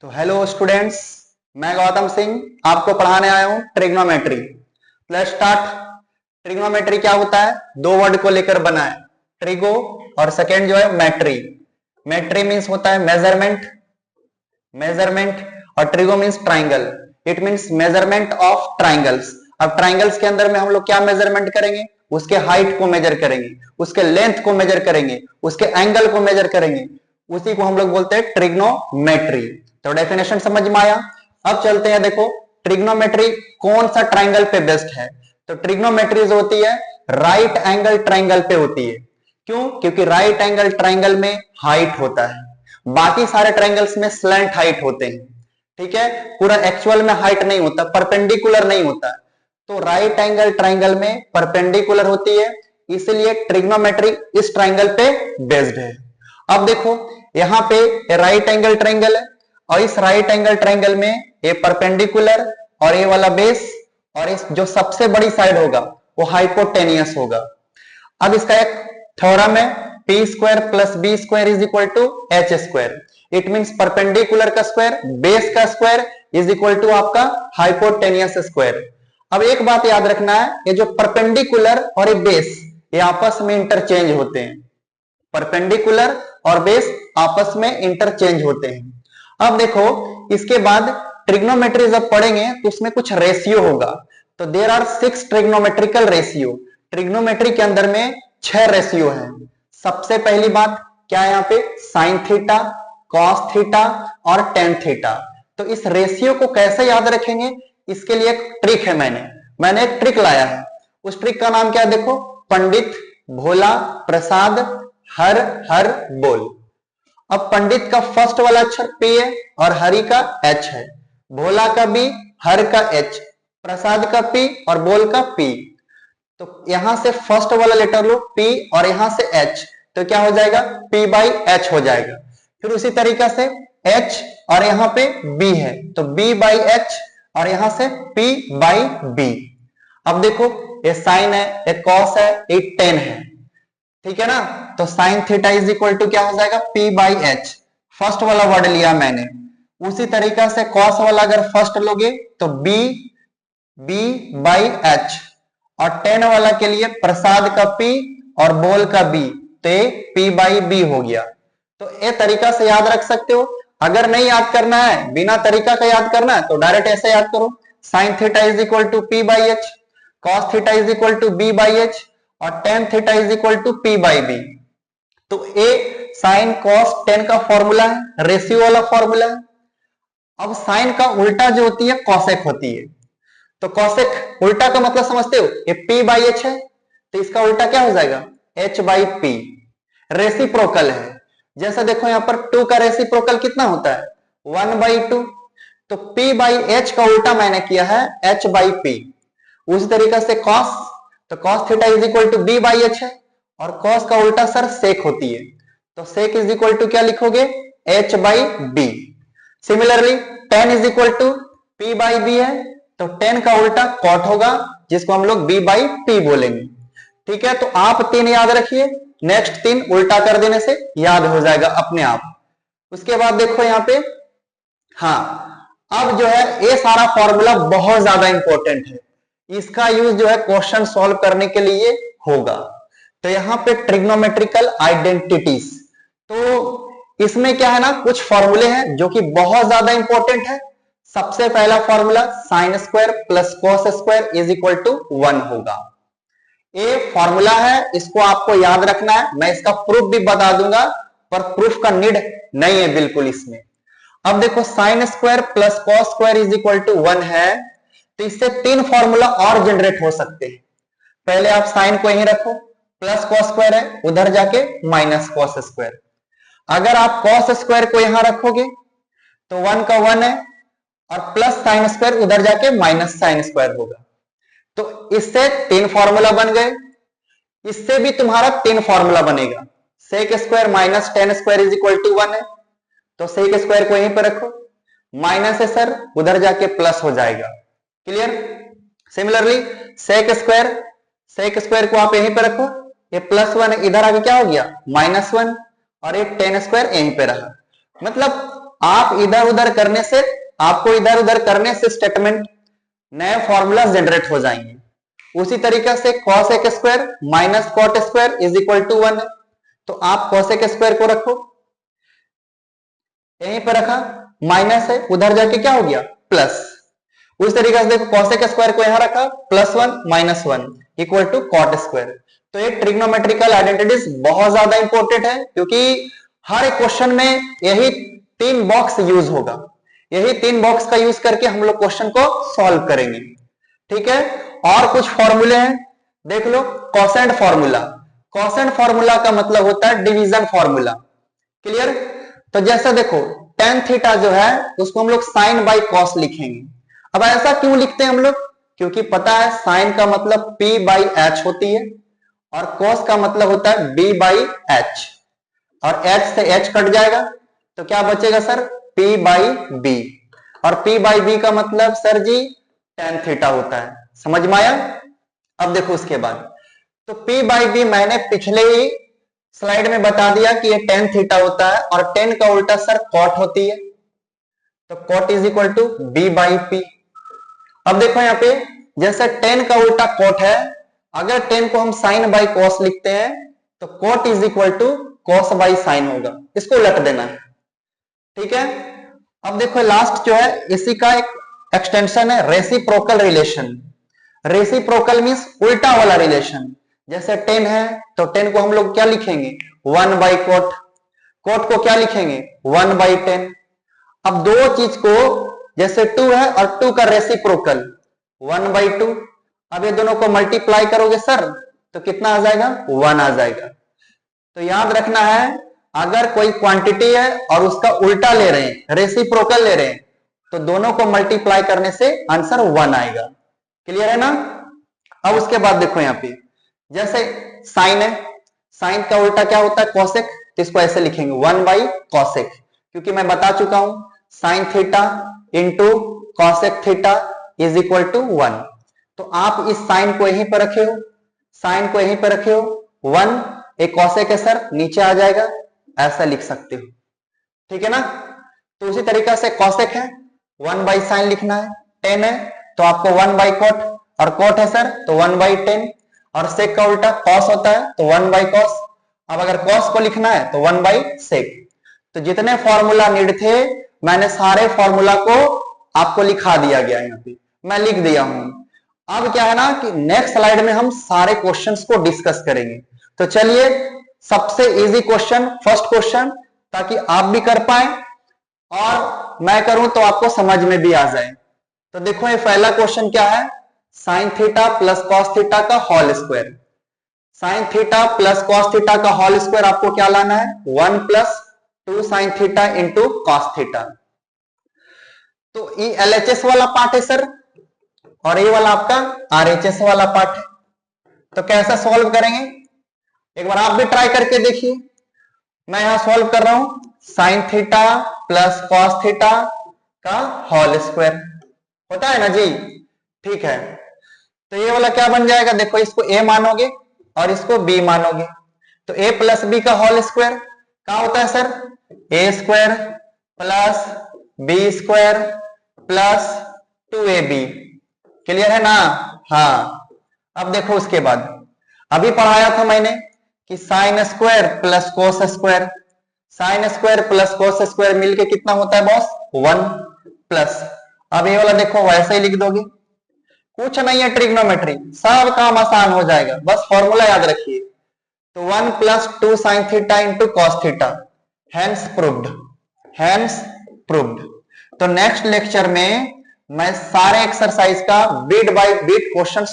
तो hello students, मैं गौतम सिंह आपको पढ़ाने आया हूं ट्रिग्नोमेट्री। Let's start. ट्रिग्नोमेट्री क्या होता है? दो वर्ड को लेकर बना है, ट्रिगो और सेकेंड जो है मैट्री। मैट्री मीन्स होता है मेजरमेंट, और trigo means triangle. It means measurement of triangles. अब ट्राइंगल्स के अंदर में हम लोग क्या मेजरमेंट करेंगे? उसके हाइट को मेजर करेंगे, उसके लेंथ को मेजर करेंगे, उसके एंगल को मेजर करेंगे। उसी को हम लोग बोलते हैं ट्रिग्नोमेट्री। तो डेफिनेशन समझ में आया। अब चलते हैं, देखो ट्रिग्नोमेट्री कौन सा ट्राइंगल पे बेस्ट है। तो ट्रिग्नोमेट्री जो होती है राइट एंगल ट्राइंगल पे होती है। क्यों? क्योंकि राइट एंगल ट्राइंगल में हाइट होता है, बाकी सारे ट्राइंगल्स में स्लैंट हाइट होते हैं। ठीक है, पूरा एक्चुअल में हाइट नहीं होता, परपेंडिकुलर नहीं होता। तो राइट एंगल ट्राइंगल में परपेंडिकुलर होती है, इसलिए ट्रिग्नोमेट्री इस ट्राइंगल पे बेस्ड है। अब देखो यहां पे राइट एंगल ट्राइंगल है और इस राइट एंगल ट्राइंगल में ये परपेंडिकुलर और ये वाला बेस और इस जो सबसे बड़ी साइड होगा वो हाइपोटेनियस होगा। अब इसका एक थ्योरम है, P square plus B square is equal to H square. It means perpendicular का स्क्वायर, बेस का स्क्वायर इज इक्वल टू आपका हाइपोटेनियस स्क्वायर। अब एक बात याद रखना है, ये जो परपेंडिकुलर और ये बेस ये आपस में इंटरचेंज होते हैं। परपेंडिकुलर और बेस आपस में इंटरचेंज होते हैं। अब देखो इसके बाद ट्रिग्नोमेट्री जब पढ़ेंगे तो उसमें कुछ रेशियो होगा। तो there are 6 trigonometrical ratio. Trigonometry के अंदर में 6 रेशियो है। सबसे पहली बात क्या है यहाँ पे? साइन थीटा, कॉस थीटा और टेन थीटा। तो इस रेशियो को कैसे याद रखेंगे, इसके लिए एक ट्रिक है। मैंने एक ट्रिक लाया है। उस ट्रिक का नाम क्या है? देखो, पंडित भोला प्रसाद हर हर बोल। अब पंडित का फर्स्ट वाला अक्षर P है और हरि का H है, भोला का B, हर का H, प्रसाद का P और बोल का P। तो यहां से फर्स्ट वाला लेटर लो P और यहां से H, तो क्या हो जाएगा? P बाई H हो जाएगा। फिर उसी तरीका से H और यहां पे B है तो B बाई H और यहां से P बाई B। अब देखो ये साइन है, ये कॉस है, ये टेन है। ठीक है ना? तो sine theta is equal to क्या हो जाएगा? P by H। फर्स्ट वाला वर्ड लिया मैंने। उसी तरीका से कॉस वाला अगर फर्स्ट लोगे तो B बाई H और टेन वाला के लिए प्रसाद का P और बोल का B, तो ये P बाई B हो गया। तो ये तरीका से याद रख सकते हो। अगर नहीं याद करना है, बिना तरीका का याद करना है, तो डायरेक्ट ऐसे याद करो, sine theta is equal to P by H, cos theta is equal to B by H और tan theta is equal to P by B। तो ए साइन कॉस टेन का फॉर्मूला है, रेशियो वाला फॉर्मूला है। अब साइन का उल्टा जो होती है कॉसेक होती है। तो कॉसेक उल्टा का मतलब समझते हो? ये P बाई H है तो इसका उल्टा क्या हो जाएगा? H by P। रेसिप्रोकल है। जैसा देखो यहां पर 2 का रेसिप्रोकल कितना होता है? 1 बाई 2। तो P बाई H का उल्टा मैंने किया है H बाई P। उसी तरीके से कॉस, तो cos theta is equal to B by H है और कॉस का उल्टा सर सेक होती है। तो सेक इज इक्वल टू क्या लिखोगे? H by B। Similarly tan is equal to P by B है तो टेन का उल्टा कॉट होगा जिसको हम लोग B बाई P बोलेंगे। ठीक है, तो आप 3 याद रखिए, नेक्स्ट 3 उल्टा कर देने से याद हो जाएगा अपने आप। उसके बाद देखो यहां पे, हाँ अब जो है ये सारा फॉर्मूला बहुत ज्यादा इंपॉर्टेंट है। इसका यूज जो है क्वेश्चन सॉल्व करने के लिए होगा। तो यहां पे ट्रिग्नोमेट्रिकल आइडेंटिटीज, तो इसमें क्या है ना, कुछ फॉर्मूले हैं जो कि बहुत ज्यादा इंपॉर्टेंट है। सबसे पहला formula sine square plus cos square is equal to 1 होगा। ये फॉर्मूला है, इसको आपको याद रखना है। मैं इसका प्रूफ भी बता दूंगा, पर प्रूफ का नीड नहीं है बिल्कुल इसमें। अब देखो sine square plus cos square is equal to 1 है तो इससे 3 फॉर्मूला और जनरेट हो सकते हैं। पहले आप साइन को यहीं रखो, प्लस कॉस स्क्वायर है उधर जाके माइनस कॉस स्क्वायर। अगर आप कॉस स्क्वायर को यहां रखोगे तो 1 का 1 है और प्लस साइन स्क्वायर उधर जाके माइनस साइन स्क्वायर होगा। तो इससे 3 फॉर्मूला बन गए। इससे भी तुम्हारा 3 फॉर्मूला बनेगा। Sec square minus tan square is equal to 1 है तो सेक स्क्वायर को यहीं पर रखो, माइनस है सर उधर जाके प्लस हो जाएगा। क्लियर? सिमिलरली सेक स्क्वायर को आप यहीं पर रखो, ये प्लस 1 इधर आके क्या हो गया? -1 और ये टेन स्क्वायर यहीं पे रहा। मतलब आप इधर उधर करने से, आपको इधर उधर करने से स्टेटमेंट नए फॉर्मूला जनरेट हो जाएंगे। उसी तरीके से cos एक square minus cot square is equal to 1 है, तो आप cos एक स्क्वायर को रखो, यहीं पर रखा, माइनस है, उधर जाके क्या हो गया प्लस। उस तरीके से देखो cos एक स्क्वायर को यहां रखा, +1 -1 इक्वल टू कॉट स्क्वायर। तो ये ट्रिग्नोमेट्रिकल आइडेंटिटीज बहुत ज्यादा इंपॉर्टेंट है, क्योंकि हर एक क्वेश्चन में यही 3 बॉक्स यूज होगा, यही 3 बॉक्स का यूज करके हम लोग क्वेश्चन को सॉल्व करेंगे। ठीक है, और कुछ फॉर्मूले हैं, देख लो। कॉसेंट फॉर्मूला, कॉसेंट फॉर्मूला का मतलब होता है डिवीजन फॉर्मूला। क्लियर? तो जैसा देखो tan थीटा जो है उसको हम लोग साइन बाई कॉस लिखेंगे। अब ऐसा क्यों लिखते हैं हम लोग? क्योंकि पता है साइन का मतलब p बाई एच होती है और कॉस का मतलब होता है b बाई एच, और h से h कट जाएगा तो क्या बचेगा सर, p बाई b, और p बाई b का मतलब सर जी tan थीटा होता है। समझ में आया? अब देखो उसके बाद, तो p बाई b मैंने पिछले ही स्लाइड में बता दिया कि ये tan थीटा होता है, और tan का उल्टा सर cot होती है, तो cot is equal to b by p। अब देखो यहाँ पे जैसे tan का उल्टा cot है, अगर tan को हम sin बाई cos लिखते हैं तो cot is equal to cos by sin होगा, इसको उलट देना है। ठीक है, अब देखो लास्ट जो है इसी का एक एक्सटेंशन है रेसिप्रोकल रिलेशन। रेसिप्रोकल मींस उल्टा वाला रिलेशन। जैसे 10 है तो 10 को हम लोग क्या लिखेंगे, 1 बाई कोट, कोट को क्या लिखेंगे 1 बाई 10। अब दो चीज को, जैसे 2 है और 2 का रेसिप्रोकल 1 बाई 2, अब ये दोनों को मल्टीप्लाई करोगे सर तो कितना आ जाएगा, 1 आ जाएगा। तो याद रखना है, अगर कोई क्वांटिटी है और उसका उल्टा ले रहे हैं, रेसिप्रोकल ले रहे हैं, तो दोनों को मल्टीप्लाई करने से आंसर 1 आएगा। क्लियर है ना? अब उसके बाद देखो यहाँ पे जैसे साइन है, साइन का उल्टा क्या होता है कोसेक, तो इसको ऐसे लिखेंगे 1 बाई कॉसेक, क्योंकि मैं बता चुका हूं sine theta into cosec theta is equal to 1। तो आप इस साइन को यहीं पर रखे हो, साइन को यहीं पर रखे हो, 1 एक कॉसेक है सर, नीचे आ जाएगा, ऐसा लिख सकते हो। ठीक है ना? तो उसी तरीका से कॉसेक है 1 बाई साइन लिखना है, 10 है तो आपको 1 बाई कोट, और कोट है सर तो 1 बाई 10, और सेक का उल्टा कॉस होता है तो 1 बाई कॉस। अब अगर कॉस को लिखना है तो 1 बाई सेक। तो जितने फॉर्मूला नीड थे मैंने सारे फॉर्मूला को आपको लिखा दिया गया, यहाँ पे मैं लिख दिया हूं। अब क्या है ना कि नेक्स्ट स्लाइड में हम सारे क्वेश्चंस को डिस्कस करेंगे। तो चलिए सबसे इजी क्वेश्चन, फर्स्ट क्वेश्चन, ताकि आप भी कर पाए और मैं करूं तो आपको समझ में भी आ जाए। तो देखो ये पहला क्वेश्चन क्या है, sine theta plus cos theta का whole square. Sine theta plus cos theta का होल स्क्वायर आपको क्या लाना है, 1 plus 2 sine theta into cos theta. तो ये LHS वाला पार्ट है सर, और ये वाला आपका RHS वाला पार्ट है। तो कैसे सॉल्व करेंगे, एक बार आप भी ट्राई करके देखिए। मैं यहां सॉल्व कर रहा हूं, sine theta plus cos theta का होल स्क्वायर होता है ना जी। ठीक है, तो ये वाला क्या बन जाएगा, देखो इसको a मानोगे और इसको b मानोगे, तो a प्लस b का होल स्क्वायर क्या होता है sir, a square plus b square plus 2ab। Clear है ना? हाँ। अब देखो उसके बाद अभी पढ़ाया था मैंने कि sign square plus cos square, sign square plus cos square मिलके कितना होता है बॉस, 1 प्लस। अब ये वाला देखो वैसे ही लिख दोगे, कुछ नहीं है ट्रिग्नोमेट्री, सब काम आसान हो जाएगा, बस फॉर्मूला याद रखिए। तो 1 plus 2 sine theta into cos theta, hence proved, hence proved. तो नेक्स्ट लेक्चर में मैं सारे एक्सरसाइज का बिट बाय बिट क्वेश्चन